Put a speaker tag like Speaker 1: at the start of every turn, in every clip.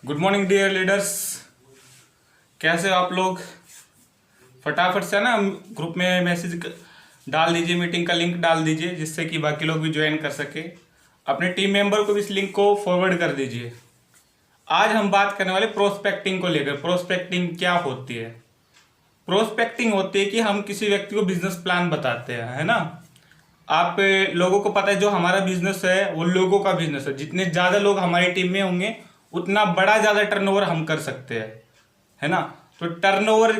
Speaker 1: Good morning dear leaders. कैसे हो आप लोग? फटाफट से ना ग्रुप में मैसेज डाल दीजिए, मीटिंग का लिंक डाल दीजिए जिससे कि बाकी लोग भी ज्वाइन कर सके। अपने टीम मेंबर को भी इस लिंक को फॉरवर्ड कर दीजिए। आज हम बात करने वाले प्रोस्पेक्टिंग को लेकर। प्रोस्पेक्टिंग क्या होती है? प्रोस्पेक्टिंग होती है कि हम किसी व्यक्ति को बिजनेस प्लान बताते हैं, है ना। आप लोगों को पता है जो हमारा बिजनेस है वो लोगों का बिजनेस है। जितने ज़्यादा लोग हमारी टीम में होंगे उतना बड़ा ज़्यादा टर्नओवर हम कर सकते हैं, है ना। तो टर्नओवर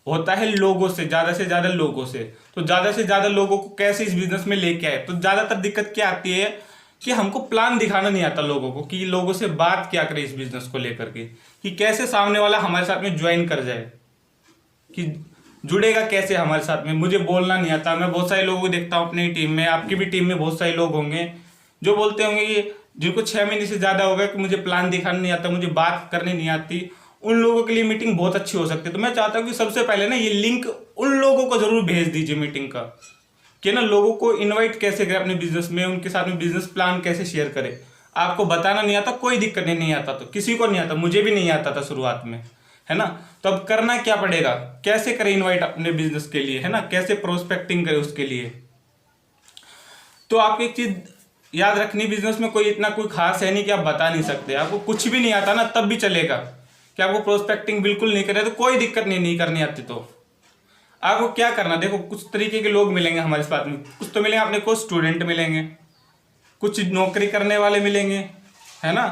Speaker 1: होता है लोगों से ज़्यादा लोगों से। तो ज़्यादा से ज़्यादा लोगों को कैसे इस बिजनेस में लेके आए? तो ज़्यादातर दिक्कत क्या आती है कि हमको प्लान दिखाना नहीं आता लोगों को, कि लोगों से बात क्या करें इस बिजनेस को लेकर के, कि कैसे सामने वाला हमारे साथ में ज्वाइन कर जाए, कि जुड़ेगा कैसे हमारे साथ में। मुझे बोलना नहीं आता। मैं बहुत सारे लोगों को देखता हूँ अपनी टीम में, आपकी भी टीम में बहुत सारे लोग होंगे जो बोलते होंगे कि जिनको 6 महीने से ज़्यादा हो गया कि मुझे प्लान दिखाना नहीं आता, मुझे बात करनी नहीं आती। उन लोगों के लिए मीटिंग बहुत अच्छी हो सकती है। तो मैं चाहता हूँ कि सबसे पहले ना ये लिंक उन लोगों को जरूर भेज दीजिए मीटिंग का, कि ना लोगों को इन्वाइट कैसे करें अपने बिजनेस में, उनके साथ में बिजनेस प्लान कैसे शेयर करें। आपको बताना नहीं आता, कोई दिक्कत नहीं आता, तो किसी को नहीं आता, मुझे भी नहीं आता था शुरुआत में, है ना। तो अब करना क्या पड़ेगा, कैसे करें इनवाइट अपने बिजनेस के लिए, है ना, कैसे प्रोस्पेक्टिंग करें उसके लिए। तो आपको एक चीज याद रखनी, बिजनेस में कोई इतना कोई खास है नहीं कि आप बता नहीं सकते। आपको कुछ भी नहीं आता ना तब भी चलेगा, कि आपको प्रोस्पेक्टिंग बिल्कुल नहीं करे तो कोई दिक्कत नहीं करनी आती। तो आपको क्या करना, देखो कुछ तरीके के लोग मिलेंगे हमारे साथ में। कुछ तो मिलेंगे अपने को स्टूडेंट मिलेंगे, कुछ नौकरी करने वाले मिलेंगे, है ना,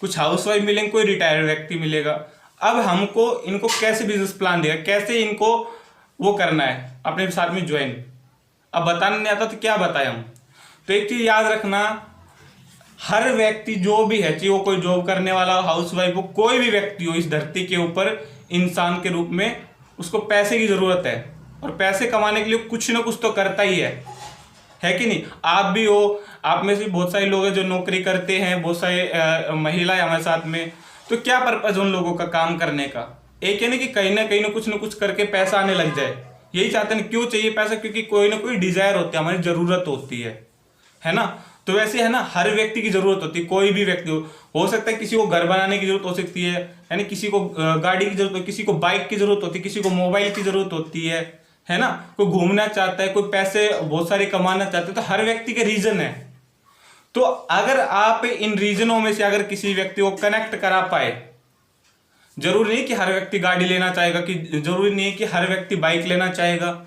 Speaker 1: कुछ हाउसवाइफ मिलेंगे, कोई रिटायर्ड व्यक्ति मिलेगा। अब हमको इनको कैसे बिजनेस प्लान देगा, कैसे इनको वो करना है अपने साथ में ज्वाइन, अब बताना नहीं आता तो क्या बताएं हम। तो एक चीज याद रखना, हर व्यक्ति जो भी है, चाहे वो कोई जॉब करने वाला हो, हाउसवाइफ हो, कोई भी व्यक्ति हो इस धरती के ऊपर इंसान के रूप में, उसको पैसे की जरूरत है। और पैसे कमाने के लिए कुछ ना कुछ तो करता ही है कि नहीं। आप भी हो, आप में से बहुत सारे लोग हैं जो नौकरी करते हैं, बहुत सारे महिलाएं हमारे साथ में। तो क्या पर्पज उन लोगों का काम करने का? एक है ना कि कहीं ना कुछ करके पैसा आने लग जाए। यही चाहते हैं। क्यों चाहिए पैसा? क्योंकि कोई ना कोई डिजायर होती है, हमारी जरूरत होती है ना। तो वैसे है ना, हर व्यक्ति की जरूरत होती है। कोई भी व्यक्ति हो सकता है किसी को घर बनाने की जरूरत हो सकती है ना, किसी को गाड़ी की जरूरत हो, किसी को बाइक की जरूरत होती है, किसी को मोबाइल की जरूरत होती है ना। कोई घूमना चाहता है, कोई पैसे बहुत सारे कमाना चाहते हैं। तो हर व्यक्ति के रीजन है। तो अगर आप इन रीजनों में से अगर किसी व्यक्ति को कनेक्ट करा पाए, जरूरी नहीं कि हर व्यक्ति गाड़ी लेना चाहेगा, कि जरूरी नहीं है कि हर व्यक्ति बाइक लेना चाहेगा,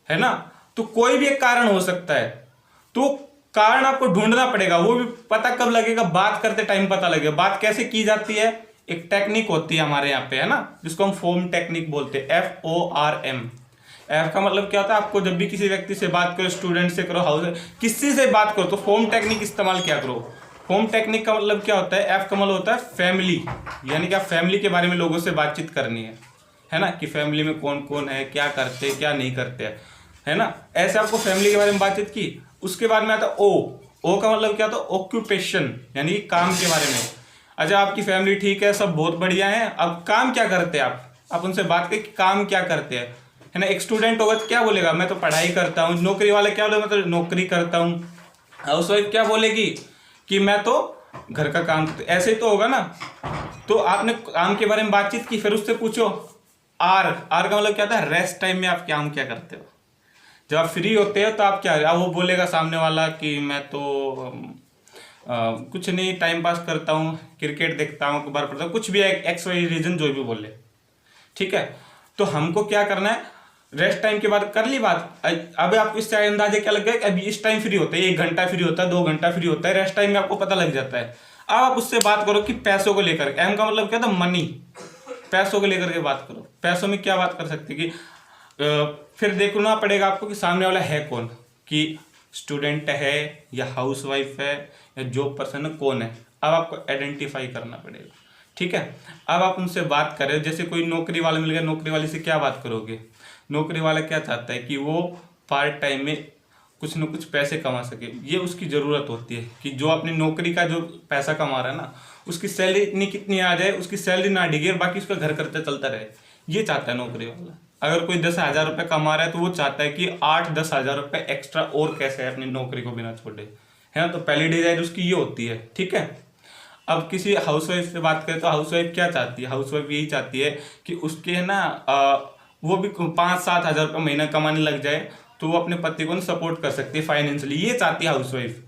Speaker 1: है ना। तो कोई भी एक कारण हो सकता है। तो कारण आपको ढूंढना पड़ेगा। वो भी पता कब लगेगा? बात करते टाइम पता लगेगा। बात कैसे की जाती है? एक टेक्निक होती है हमारे यहाँ पे, है ना, जिसको हम फोम टेक्निक बोलते हैं। FORM। एफ का मतलब क्या होता है? आपको जब भी किसी व्यक्ति से बात करो, स्टूडेंट से करो, हाउस किसी से बात करो, तो फोम टेक्निक इस्तेमाल क्या करो। फोम टेक्निक का मतलब क्या होता है? एफ का मतलब होता है फैमिली, यानी कि आप फैमिली के बारे में लोगों से बातचीत करनी है ना, कि फैमिली में कौन कौन है, क्या करते हैं, क्या नहीं करते हैं, है ना। ऐसे आपको फैमिली के बारे में बातचीत की। उसके बाद में आता ओ का मतलब क्या होता है? ऑक्यूपेशन, यानी कि काम के बारे में। अच्छा, आपकी फैमिली ठीक है, सब बहुत बढ़िया है, अब काम क्या करते हैं आप उनसे बात करें कि काम क्या करते हैं, है ना। एक स्टूडेंट होगा तो क्या बोलेगा? मैं तो पढ़ाई करता हूँ। नौकरी वाले क्या बोलेगा? मैं तो नौकरी करता हूँ। हाउसवाइफ क्या बोलेगी? कि मैं तो घर का काम करता। ऐसे ही तो होगा ना। तो आपने काम के बारे में बातचीत की, फिर उससे पूछो आर का मतलब क्या होता है? रेस्ट टाइम में आप काम क्या करते हो? जब आप फ्री होते हो तो आप क्या, वो बोलेगा सामने वाला कि मैं तो कुछ नहीं, टाइम पास करता हूँ, क्रिकेट देखता हूँ, अखबार पढ़ता हूँ, कुछ भी एक्स वाई रीजन जो भी बोले, ठीक है। तो हमको क्या करना है? रेस्ट टाइम के बाद कर ली बात। अब आपको इससे अंदाजा क्या लग गया कि अभी इस टाइम फ्री होता है, 1 घंटा फ्री होता है, 2 घंटा फ्री होता है, रेस्ट टाइम में आपको पता लग जाता है। अब आप उससे बात करो कि पैसों को लेकर। एम का मतलब क्या था? मनी। पैसों को लेकर के बात करो। पैसों में क्या बात कर सकते कि फिर देखना पड़ेगा आपको कि सामने वाला है कौन, कि स्टूडेंट है या हाउसवाइफ है या जॉब पर्सन है, कौन है। अब आपको आइडेंटिफाई करना पड़ेगा, ठीक है। अब आप उनसे बात करें। जैसे कोई नौकरी वाला मिल गया, नौकरी वाले से क्या बात करोगे? नौकरी वाला क्या चाहता है? कि वो पार्ट टाइम में कुछ न कुछ पैसे कमा सके। ये उसकी ज़रूरत होती है कि जो अपनी नौकरी का जो पैसा कमा रहा है ना, उसकी सैलरी इतनी कितनी आ जाए, उसकी सैलरी ना डिगे और बाकी उसका घर खर्चा चलता रहे। ये चाहता है नौकरी वाला। अगर कोई 10,000 रुपये कमा रहा है तो वो चाहता है कि 8-10 हज़ार रुपये एक्स्ट्रा और कैसे है अपनी नौकरी को बिना छोड़े, है ना। तो पहली डिजाइन उसकी ये होती है, ठीक है। अब किसी हाउसवाइफ से बात करें तो हाउसवाइफ क्या चाहती है? हाउसवाइफ यही चाहती है कि उसके है ना वो भी 5-7 हज़ार रुपये महीना कमाने लग जाए तो वो अपने पति को सपोर्ट कर सकती है फाइनेंशियली, ये चाहती है हाउसवाइफ,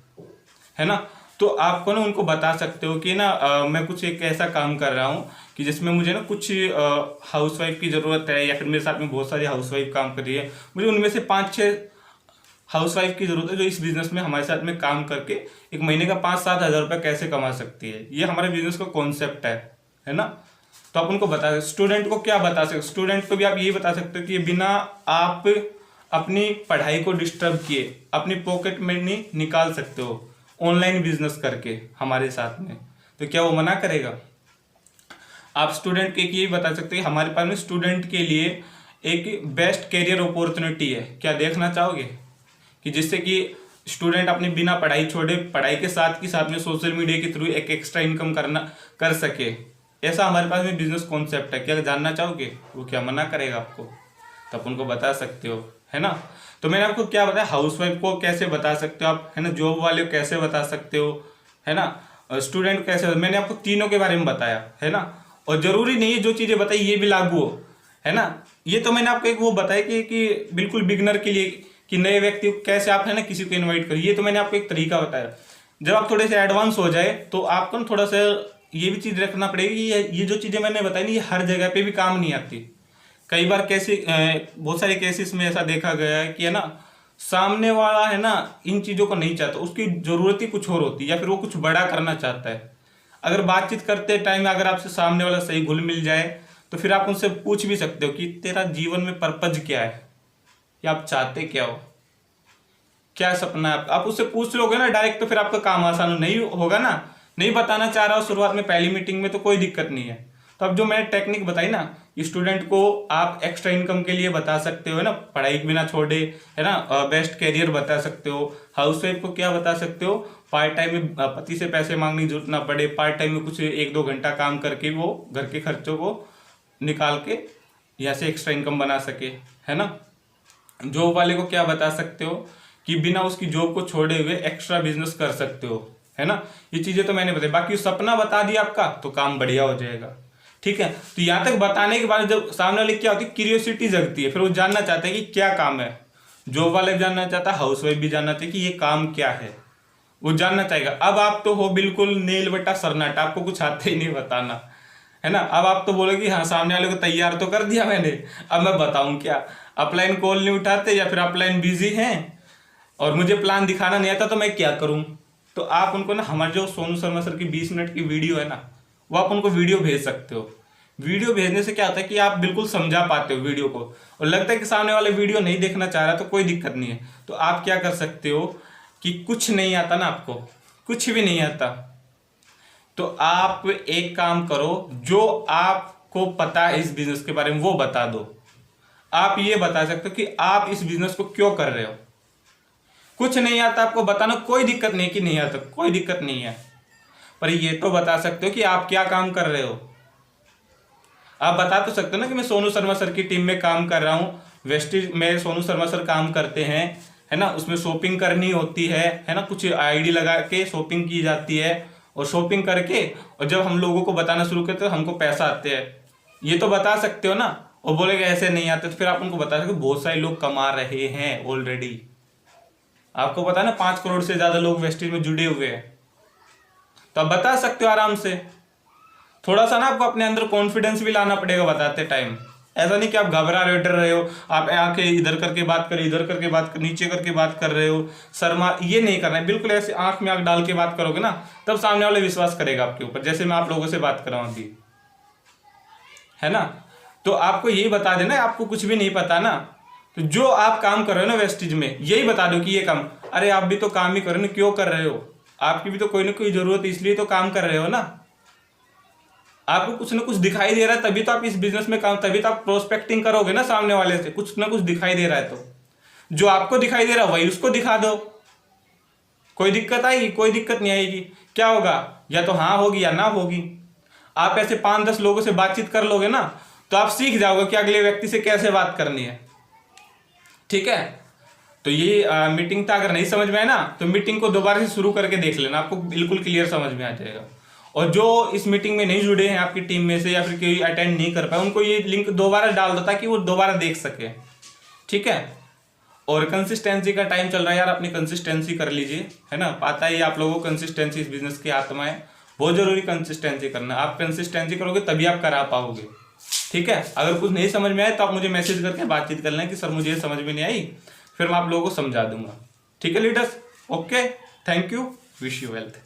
Speaker 1: है ना। तो आपको ना उनको बता सकते हो कि ना मैं कुछ एक ऐसा काम कर रहा हूँ कि जिसमें मुझे ना कुछ हाउसवाइफ की ज़रूरत है, या फिर मेरे साथ में बहुत सारी हाउसवाइफ काम कर रही है, मुझे उनमें से 5-6 हाउसवाइफ की ज़रूरत है जो इस बिज़नेस में हमारे साथ में काम करके एक महीने का 5-7 हज़ार रुपये कैसे कमा सकती है। ये हमारे बिजनेस का कॉन्सेप्ट है ना। तो आप उनको बता सकते, स्टूडेंट को क्या बता सकते, स्टूडेंट को भी आप यही बता सकते हो कि बिना आप अपनी पढ़ाई को डिस्टर्ब किए अपनी पॉकेट मनी निकाल सकते हो ऑनलाइन बिजनेस करके हमारे साथ में, तो क्या वो मना करेगा? आप स्टूडेंट के यही बता सकते हैं हमारे पास में स्टूडेंट के लिए एक बेस्ट करियर अपॉर्चुनिटी है, क्या देखना चाहोगे? कि जिससे कि स्टूडेंट अपनी बिना पढ़ाई छोड़े, पढ़ाई के साथ में सोशल मीडिया के थ्रू एक एक्स्ट्रा इनकम कर सके, ऐसा हमारे पास में बिजनेस कॉन्सेप्ट है। क्या जानना चाहोगे? वो क्या मना करेगा आपको? तो आप उनको बता सकते हो, है ना। तो मैंने आपको क्या बताया, हाउसवाइफ को कैसे बता सकते हो आप, है ना, जॉब वाले को कैसे बता सकते हो, है ना, स्टूडेंट कैसे, मैंने आपको तीनों के बारे में बताया, है ना। और जरूरी नहीं है जो चीज़ें बताई ये भी लागू हो, है ना। ये तो मैंने आपको एक वो बताया कि बिल्कुल बिगनर के लिए, कि नए व्यक्ति को कैसे आप है ना किसी को इनवाइट करिए, ये तो मैंने आपको एक तरीका बताया। जब आप थोड़े से एडवांस हो जाए तो आपको ना थोड़ा सा ये भी चीज़ रखना पड़ेगी कि ये जो चीज़ें मैंने बताई ना ये हर जगह पे भी काम नहीं आती। कई बार कैसे बहुत सारे केसेस में ऐसा देखा गया है कि है ना सामने वाला है ना इन चीज़ों को नहीं चाहता, उसकी ज़रूरत ही कुछ और होती है, या फिर वो कुछ बड़ा करना चाहता है। अगर बातचीत करते टाइम अगर आपसे सामने वाला सही घुल मिल जाए तो फिर आप उनसे पूछ भी सकते हो कि तेरा जीवन में पर्पज क्या है, या आप चाहते क्या हो, क्या सपना है। आप उससे पूछ लोगे ना डायरेक्ट तो फिर आपका काम आसान नहीं होगा ना। नहीं बताना चाह रहा हो शुरुआत में पहली मीटिंग में तो कोई दिक्कत नहीं है। तो अब जो मैंने टेक्निक बताई ना, स्टूडेंट को आप एक्स्ट्रा इनकम के लिए बता सकते हो, है ना, पढ़ाई बिना छोड़े, है ना, बेस्ट कैरियर बता सकते हो। हाउसवाइफ को क्या बता सकते हो, पार्ट टाइम में पति से पैसे मांगने की जरूरत ना पड़े, पार्ट टाइम में कुछ 1-2 घंटा काम करके वो घर के खर्चों को निकाल के यहाँ से एक्स्ट्रा इनकम बना सके, है ना। जॉब वाले को क्या बता सकते हो कि बिना उसकी जॉब को छोड़े हुए एक्स्ट्रा बिजनेस कर सकते हो, है ना। ये चीजें तो मैंने बताई, बाकी सपना बता दिया आपका तो काम बढ़िया हो जाएगा, ठीक है। तो यहाँ तक बताने के बाद जब सामने वाले क्या होती है, क्यूरियोसिटी जगती है, फिर वो जानना चाहते हैं कि क्या काम है। जॉब वाले भी जानना चाहता है, हाउसवाइफ भी जानना चाहिए कि ये काम क्या है, वो जानना चाहेगा। अब आप तो हो बिल्कुल नील बट्टा सरनाटा, आपको कुछ आता ही नहीं बताना, है ना। अब आप तो बोलोगे हाँ सामने वाले को तैयार तो कर दिया मैंने, अब मैं बताऊं क्या। अपलाइन कॉल नहीं उठाते या फिर अपलाइन बिजी हैं और मुझे प्लान दिखाना नहीं आता तो मैं क्या करूं। तो आप उनको ना हमारे जो सोनू शर्मा सर की 20 मिनट की वीडियो है ना, वो आप उनको वीडियो भेज सकते हो। वीडियो भेजने से क्या होता है कि आप बिल्कुल समझा पाते हो वीडियो को, और लगता है कि सामने वाले वीडियो नहीं देखना चाह रहा तो कोई दिक्कत नहीं है। तो आप क्या कर सकते हो कि कुछ नहीं आता ना, आपको कुछ भी नहीं आता, तो आप एक काम करो, जो आपको पता है इस बिजनेस के बारे में वो बता दो। आप ये बता सकते हो कि आप इस बिजनेस को क्यों कर रहे हो। कुछ नहीं आता आपको बताना, कोई दिक्कत नहीं कि नहीं आता, कोई दिक्कत नहीं है, पर ये तो बता सकते हो कि आप क्या काम कर रहे हो। आप बता तो सकते हो ना कि मैं सोनू शर्मा सर की टीम में काम कर रहा हूँ, वेस्टेज में सोनू शर्मा सर काम करते हैं, है ना, उसमें शॉपिंग करनी होती है ना, कुछ आईडी लगा के शॉपिंग की जाती है, और शॉपिंग करके और जब हम लोगों को बताना शुरू करते हैं तो हमको पैसा आते हैं। ये तो बता सकते हो ना। और बोलेगा ऐसे नहीं आते, तो फिर आप उनको बता सकते हो बहुत सारे लोग कमा रहे हैं ऑलरेडी। आपको पता है ना 5 करोड़ से ज्यादा लोग वेस्टेज में जुड़े हुए हैं, तो आप बता सकते हो आराम से। थोड़ा सा ना आपको अपने अंदर कॉन्फिडेंस भी लाना पड़ेगा बताते टाइम। ऐसा नहीं कि आप घबरा रहे हो, डर रहे हो, आप आके इधर करके बात कर, इधर करके बात कर, नीचे करके बात कर रहे हो, शर्मा, ये नहीं करना है। बिल्कुल ऐसे आंख में आंख डाल के बात करोगे ना, तब सामने वाले विश्वास करेगा आपके ऊपर, जैसे मैं आप लोगों से बात कर रहा हूँ अभी, है ना। तो आपको यही बता देना, आपको कुछ भी नहीं पता ना, तो जो आप काम कर रहे हो ना वेस्टेज में, यही बता दो कि ये काम, अरे आप भी तो काम ही कर रहे हो ना, क्यों कर रहे हो, आपकी भी तो कोई ना कोई जरूरत है इसलिए तो काम कर रहे हो ना। आपको कुछ ना कुछ दिखाई दे रहा है तभी तो आप इस बिजनेस में काम, तभी तो आप प्रोस्पेक्टिंग करोगे ना सामने वाले से, कुछ ना कुछ दिखाई दे रहा है तो जो आपको दिखाई दे रहा है वही उसको दिखा दो। कोई दिक्कत आएगी? कोई दिक्कत नहीं आएगी। क्या होगा, या तो हाँ होगी या ना होगी। आप ऐसे 5-10 लोगों से बातचीत कर लोगे ना तो आप सीख जाओगे कि अगले व्यक्ति से कैसे बात करनी है, ठीक है। तो ये मीटिंग था, अगर नहीं समझ में आए ना तो मीटिंग को दोबारा से शुरू करके देख लेना, आपको बिल्कुल क्लियर समझ में आ जाएगा। और जो इस मीटिंग में नहीं जुड़े हैं आपकी टीम में से या फिर कोई अटेंड नहीं कर पाए, उनको ये लिंक दोबारा डाल दो ताकि वो दोबारा देख सके। ठीक है। और कंसिस्टेंसी का टाइम चल रहा है यार, अपनी कंसिस्टेंसी कर लीजिए, है ना। पता ही आप लोगों को कंसिस्टेंसी इस बिजनेस की आत्मा है, बहुत जरूरी कंसिस्टेंसी करना। आप कंसिस्टेंसी करोगे तभी आप करा पाओगे। ठीक है। अगर कुछ नहीं समझ में आए तो आप मुझे मैसेज करके बातचीत कर लें कि सर मुझे समझ में नहीं आई, फिर मैं आप लोगों को समझा दूंगा। ठीक है leaders, okay, thank you, wish you wealth.